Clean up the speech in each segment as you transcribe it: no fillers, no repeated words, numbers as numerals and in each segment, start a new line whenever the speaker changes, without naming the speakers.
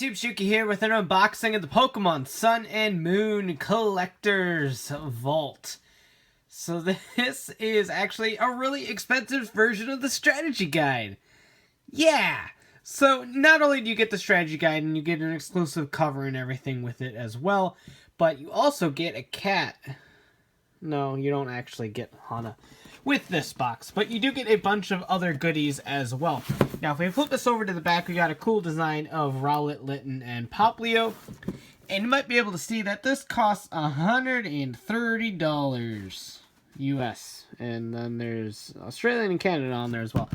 YouTube, Shuki here with an unboxing of the Pokemon Sun and Moon Collector's Vault. So this is actually a really expensive version of the strategy guide. Yeah! So not only do you get the strategy guide and you get an exclusive cover and everything with it as well, but you also get a cat. No, you don't actually get Hana with this box, but you do get a bunch of other goodies as well. Now, if we flip this over to the back, we got a cool design of Rowlet, Litten, and Poplio. And you might be able to see that this costs $130 US. And then there's Australian and Canada on there as well.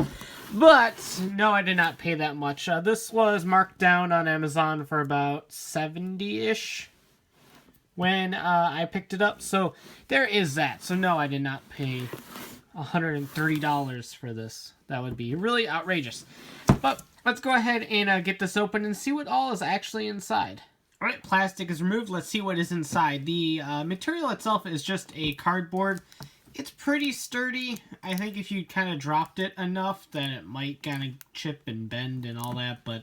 But, no, I did not pay that much. This was marked down on Amazon for about 70-ish when I picked it up. So, there is that. So, no, I did not pay $130 for this. That would be really outrageous. But let's go ahead and get this open and see what all is actually inside. Alright, plastic is removed. Let's see what is inside. The material itself is just a cardboard. It's pretty sturdy. I think if you kind of dropped it enough, then it might kind of chip and bend and all that. But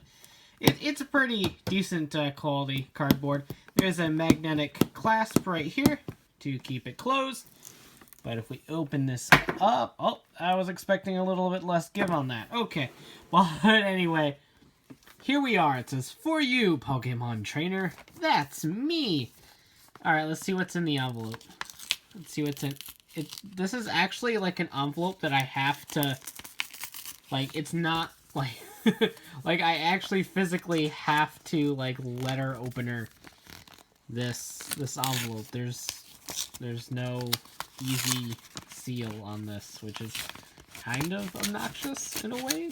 it's a pretty decent quality cardboard. There's a magnetic clasp right here to keep it closed. But if we open this up... Oh, I was expecting a little bit less give on that. Okay. But anyway, here we are. It says, "For you, Pokemon Trainer." That's me. Alright, let's see what's in the envelope. Let's see what's in... This is actually like an envelope that I have to... Like, it's not like... like, I actually physically have to, like, letter opener this envelope. There's no easy seal on this, which is kind of obnoxious in a way.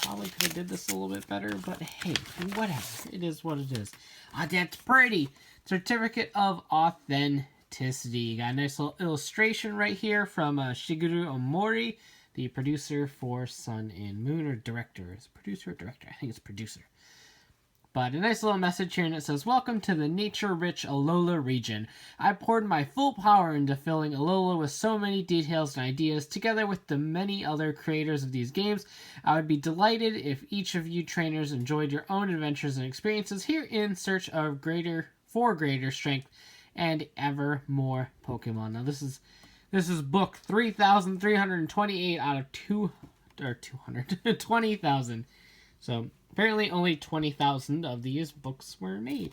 Probably could have did this a little bit better, but hey, whatever. It is what it is. Ah, that's pretty. Certificate of Authenticity. Got a nice little illustration right here from Shigeru Ohmori, the producer for Sun and Moon, or director. Is it producer or director? I think it's producer. But a nice little message here, and it says, "Welcome to the nature-rich Alola Region. I poured my full power into filling Alola with so many details and ideas. Together with the many other creators of these games, I would be delighted if each of you trainers enjoyed your own adventures and experiences here in search of greater strength and ever more Pokemon." Now this is book 3,328 out of 220,000. So apparently only 20,000 of these books were made.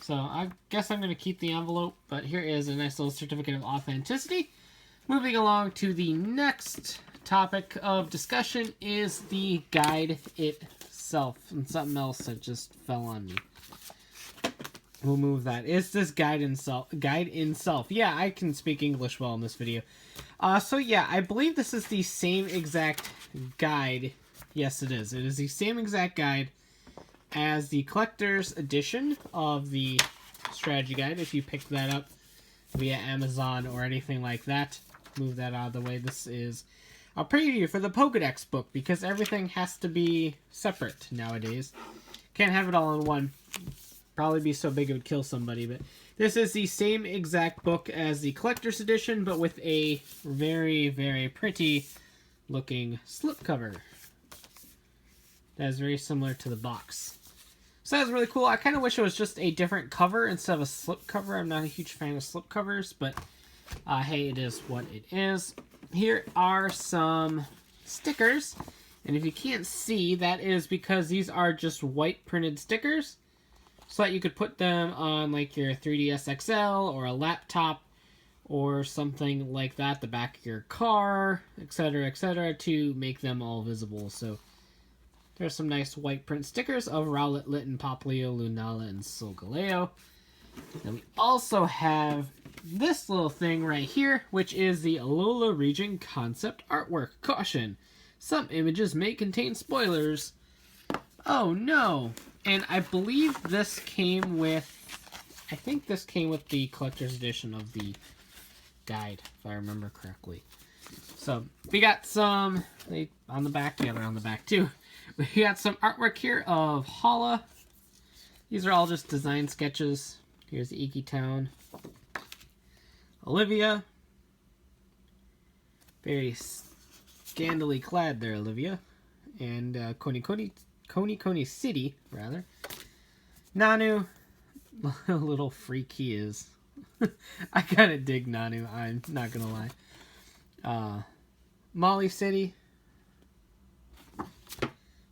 So I guess I'm going to keep the envelope, but here is a nice little certificate of authenticity. Moving along to the next topic of discussion is the guide itself. And something else that just fell on me. We'll move that. It's this guide itself. Yeah, I can speak English well in this video. So yeah, I believe this is the same exact guide. Yes, it is. It is the same exact guide as the collector's edition of the strategy guide. If you pick that up via Amazon or anything like that, move that out of the way. This is a preview for the Pokedex book because everything has to be separate nowadays. Can't have it all in one. Probably be so big it would kill somebody, but this is the same exact book as the collector's edition, but with a very, very pretty looking slipcover. That is very similar to the box. So that's really cool. I kind of wish it was just a different cover instead of a slipcover. I'm not a huge fan of slipcovers, but hey, it is what it is. Here are some stickers, and if you can't see, that is because these are just white printed stickers, so that you could put them on like your 3DS XL or a laptop or something like that, the back of your car, etc., to make them all visible. So there's some nice white print stickers of Rowlet, Litten, Poplio, Lunala, and Solgaleo. Then we also have this little thing right here, which is the Aloha Region concept artwork. Caution! Some images may contain spoilers. Oh no! And I believe this came with... I think this came with the collector's edition of the guide, if I remember correctly. So, we got some... on the back, yeah, they're on the back too. We got some artwork here of Hala. These are all just design sketches. Here's Iki Town. Olivia. Very scandally clad there, Olivia. And Koni Coney City, rather. Nanu, little freak he is. I kind of dig Nanu, I'm not gonna lie. Molly City.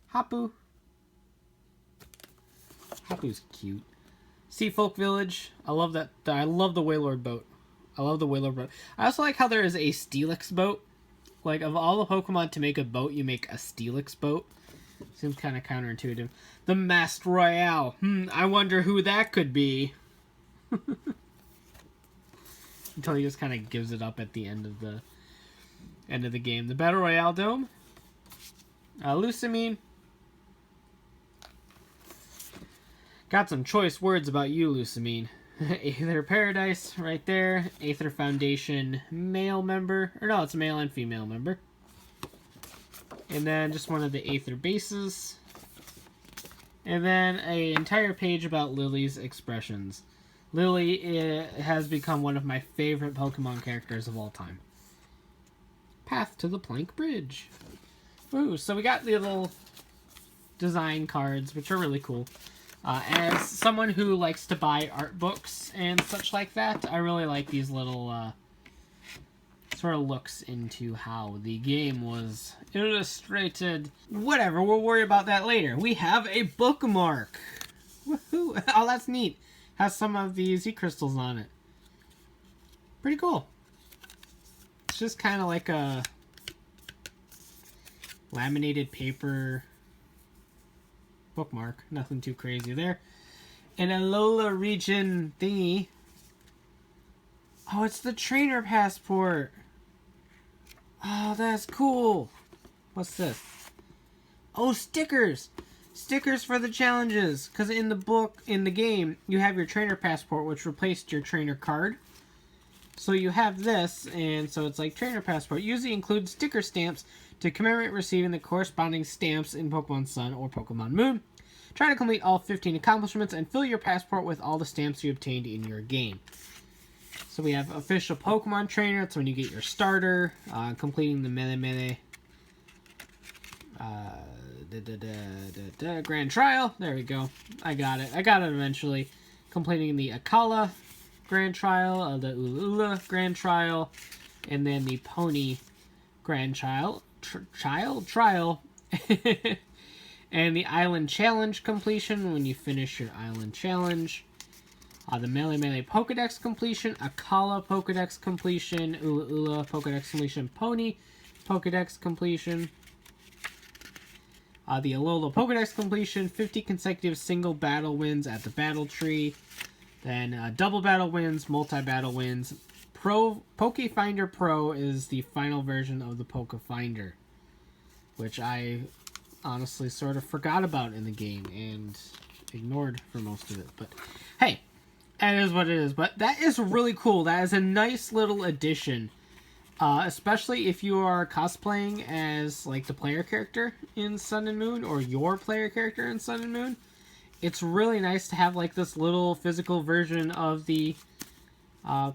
Hapu. Hapu's cute. Sea Folk Village. I love that. I love the Wailord boat. I love the Wailord boat. I also like how there is a Steelix boat. Like, of all the Pokemon to make a boat, you make a Steelix boat. Seems kind of counterintuitive. The Masked Royale. I wonder who that could be. Until he just kind of gives it up at the end of the game. The Battle Royale Dome. Lusamine. Got some choice words about you, Lusamine. Aether Paradise, right there. Aether Foundation male member. Or no, it's a male and female member. And then just one of the Aether bases. And then an entire page about Lily's expressions. Lily has become one of my favorite Pokemon characters of all time. Path to the Plank Bridge. Ooh, so we got the little design cards, which are really cool. As someone who likes to buy art books and such like that, I really like these little sort of looks into how the game was illustrated. Whatever, we'll worry about that later. We have a bookmark. Woohoo! Oh, that's neat. Has some of the Z crystals on it. Pretty cool. It's just kind of like a laminated paper bookmark. Nothing too crazy there. An Alola Region thingy. Oh, it's the trainer passport. Oh, that's cool. What's this? Oh, stickers. Stickers for the challenges. Because in the game, you have your trainer passport, which replaced your trainer card. So you have this, and so it's like trainer passport. Usually includes sticker stamps to commemorate receiving the corresponding stamps in Pokemon Sun or Pokemon Moon. Try to complete all 15 accomplishments and fill your passport with all the stamps you obtained in your game. So we have official Pokemon trainer. That's when you get your starter. Completing the Melee Grand Trial. There we go. I got it. I got it eventually. Completing the Akala Grand Trial, the Ula Grand Trial, and then the Pony Grand Trial. And the Island Challenge completion when you finish your Island Challenge. The Melee Pokedex completion, Akala Pokedex completion, Ula Pokedex completion, Pony Pokedex completion. The Alola Pokedex completion, 50 consecutive single battle wins at the Battle Tree. Then double battle wins, multi-battle wins. Pokefinder Pro is the final version of the Pokefinder, which I honestly sort of forgot about in the game and ignored for most of it. But hey, that is what it is. But that is really cool. That is a nice little addition, especially if you are cosplaying as like the player character in Sun and Moon or your player character in Sun and Moon. It's really nice to have like this little physical version of the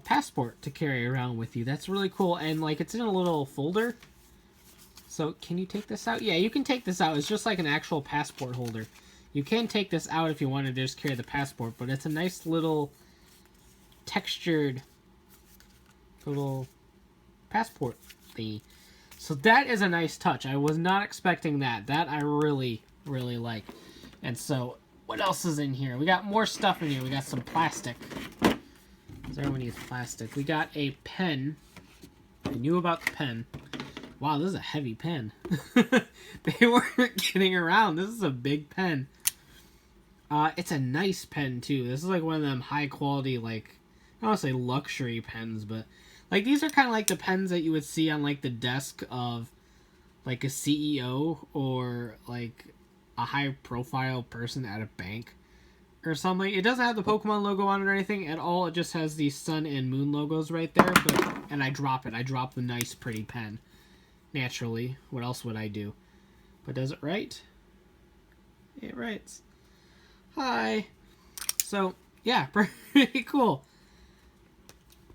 passport to carry around with you. That's really cool. And like it's in a little folder. So can you take this out? Yeah, you can take this out. It's just like an actual passport holder. You can take this out if you want to just carry the passport, but it's a nice little textured little passport thingy. So that is a nice touch. I was not expecting that. That I really, really like. And so what else is in here? We got more stuff in here. We got some plastic. Because everyone needs plastic. We got a pen. I knew about the pen. Wow, this is a heavy pen. They weren't kidding around. This is a big pen. It's a nice pen, too. This is like one of them high quality, like, I don't want to say luxury pens, but like these are kind of like the pens that you would see on like the desk of like a CEO or like a high profile person at a bank or something. It doesn't have the Pokemon logo on it or anything at all. It just has the Sun and Moon logos right there. And I drop it. I drop the nice pretty pen. Naturally. What else would I do? But does it write? It writes. Hi. So, yeah, pretty cool.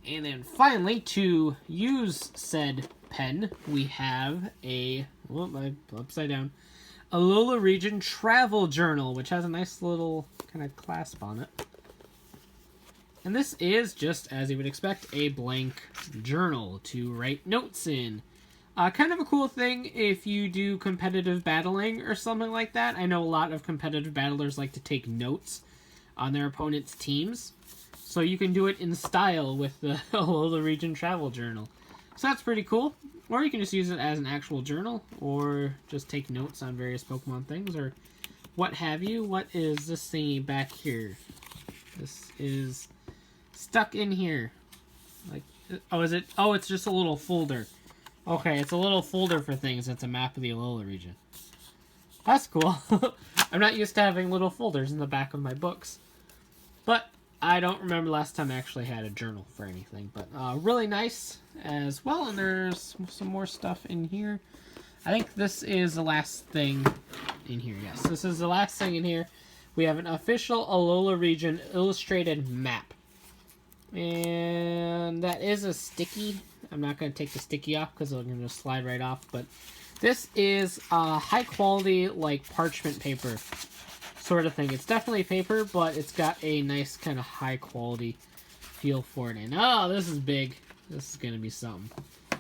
And then finally, to use said pen, we have a... Whoop, upside down. Alola Region Travel Journal, which has a nice little kind of clasp on it. And this is, just as you would expect, a blank journal to write notes in. Kind of a cool thing if you do competitive battling or something like that. I know a lot of competitive battlers like to take notes on their opponent's teams. So you can do it in style with the Alola Region Travel Journal. So that's pretty cool. Or you can just use it as an actual journal, or just take notes on various Pokemon things, or what have you. What is this thingy back here? This is stuck in here. Like, oh, is it? Oh, it's just a little folder. Okay, it's a little folder for things. It's a map of the Alola region. That's cool. I'm not used to having little folders in the back of my books. But I don't remember last time I actually had a journal for anything. But really nice as well. And there's some more stuff in here. I think this is the last thing in here. Yes, this is the last thing in here. We have an official Alola region illustrated map. And that is a sticky. I'm not going to take the sticky off because I'm going to slide right off. But this is high quality, like parchment paper sort of thing. It's definitely paper, but it's got a nice kind of high quality feel for it. And oh, this is big. This is going to be something.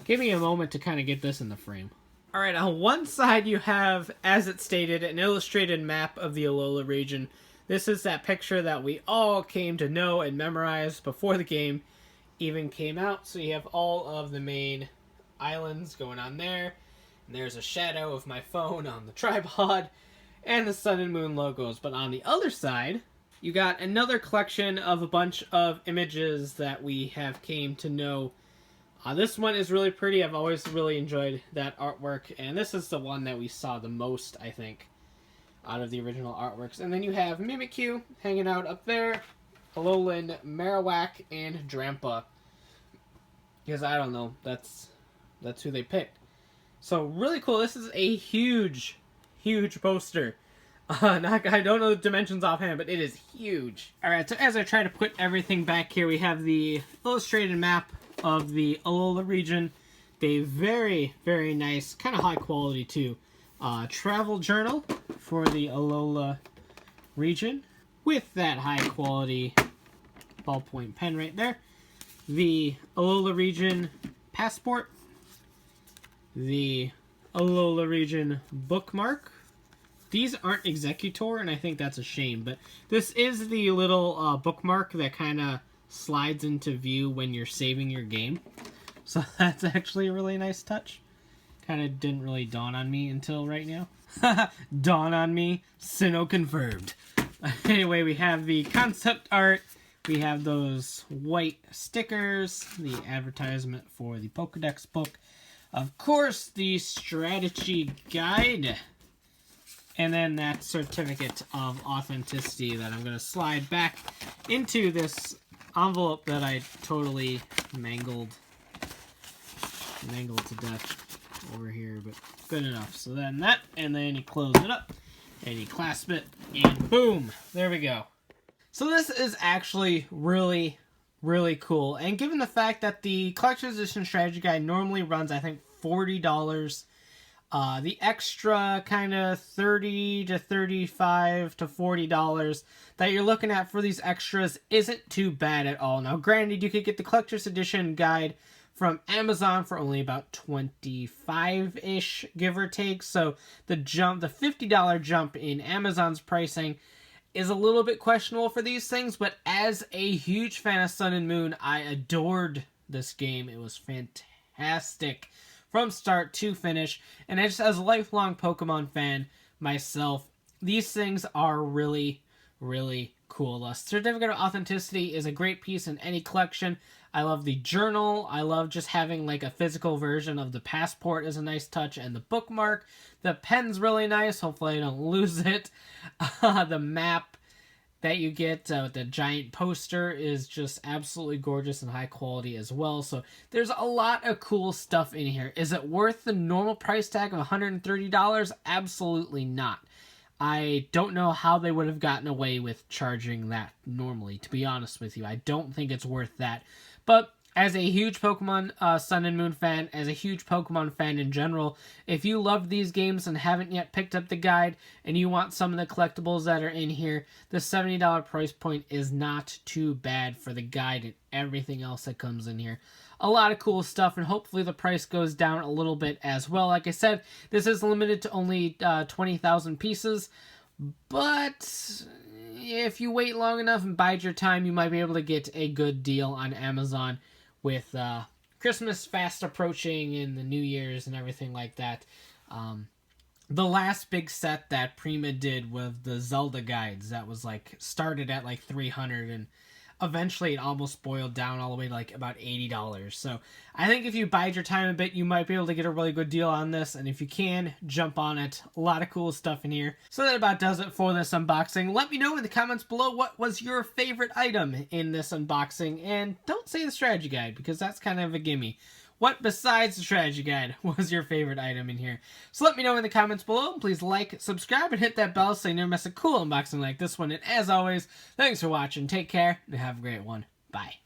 Give me a moment to kind of get this in the frame. All right, on one side you have, as it stated, an illustrated map of the Alola region. This is that picture that we all came to know and memorize before the game even came out. So you have all of the main islands going on there. And there's a shadow of my phone on the tripod and the sun and moon logos. But on the other side, you got another collection of a bunch of images that we have came to know. This one is really pretty. I've always really enjoyed that artwork. And this is the one that we saw the most, I think, out of the original artworks. And then you have Mimikyu hanging out up there, Alolan, Marowak, and Drampa. Because I don't know, that's who they picked. So really cool. This is a huge, huge poster. I don't know the dimensions offhand, but it is huge. Alright, so as I try to put everything back here, we have the illustrated map of the Alola region. A very, very nice, kind of high quality too, travel journal for the Alola region with that high quality ballpoint pen right there. The Alola region passport. The Alola region bookmark. These aren't Executor, and I think that's a shame, but this is the little bookmark that kind of slides into view when you're saving your game. So that's actually a really nice touch. Kind of didn't really dawn on me until right now. Dawn on me. Sinnoh confirmed. Anyway, we have the concept art. We have those white stickers. The advertisement for the Pokedex book. Of course, the strategy guide. And then that certificate of authenticity that I'm going to slide back into this envelope that I totally mangled to death over here, but good enough. So then that, and then you close it up, and you clasp it, and boom, there we go. So this is actually really, really cool, and given the fact that the Collector's Edition Strategy Guide normally runs, I think, $40, the extra kind of $30 to $35 to $40 that you're looking at for these extras isn't too bad at all. Now, granted, you could get the Collector's Edition Guide from Amazon for only about $25-ish, give or take. So the $50 jump in Amazon's pricing is a little bit questionable for these things. But as a huge fan of Sun and Moon, I adored this game. It was fantastic from start to finish. And just as a lifelong Pokemon fan myself, these things are really, really cool. A Certificate of Authenticity is a great piece in any collection. I love the journal. I love just having like a physical version of the passport is a nice touch. And the bookmark. The pen's really nice. Hopefully I don't lose it. The map that you get with the giant poster is just absolutely gorgeous and high quality as well. So there's a lot of cool stuff in here. Is it worth the normal price tag of $130? Absolutely not. I don't know how they would have gotten away with charging that normally, to be honest with you. I don't think it's worth that. But As a huge Pokemon Sun and Moon fan, as a huge Pokemon fan in general, if you loved these games and haven't yet picked up the guide and you want some of the collectibles that are in here, the $70 price point is not too bad for the guide and everything else that comes in here. A lot of cool stuff, and hopefully the price goes down a little bit as well. Like I said, this is limited to only 20,000 pieces, but if you wait long enough and bide your time, you might be able to get a good deal on Amazon with Christmas fast approaching and the New Year's and everything like that. The last big set that Prima did with the Zelda guides, that was like started at like 300, and eventually it almost boiled down all the way to like about $80. So I think if you bide your time a bit, you might be able to get a really good deal on this, and if you can, jump on it. A lot of cool stuff in here. So that about does it for this unboxing. Let me know in the comments below what was your favorite item in this unboxing, and don't say the strategy guide because that's kind of a gimme. What besides the strategy guide was your favorite item in here? So let me know in the comments below. Please like, subscribe, and hit that bell so you never miss a cool unboxing like this one. And as always, thanks for watching. Take care and have a great one. Bye.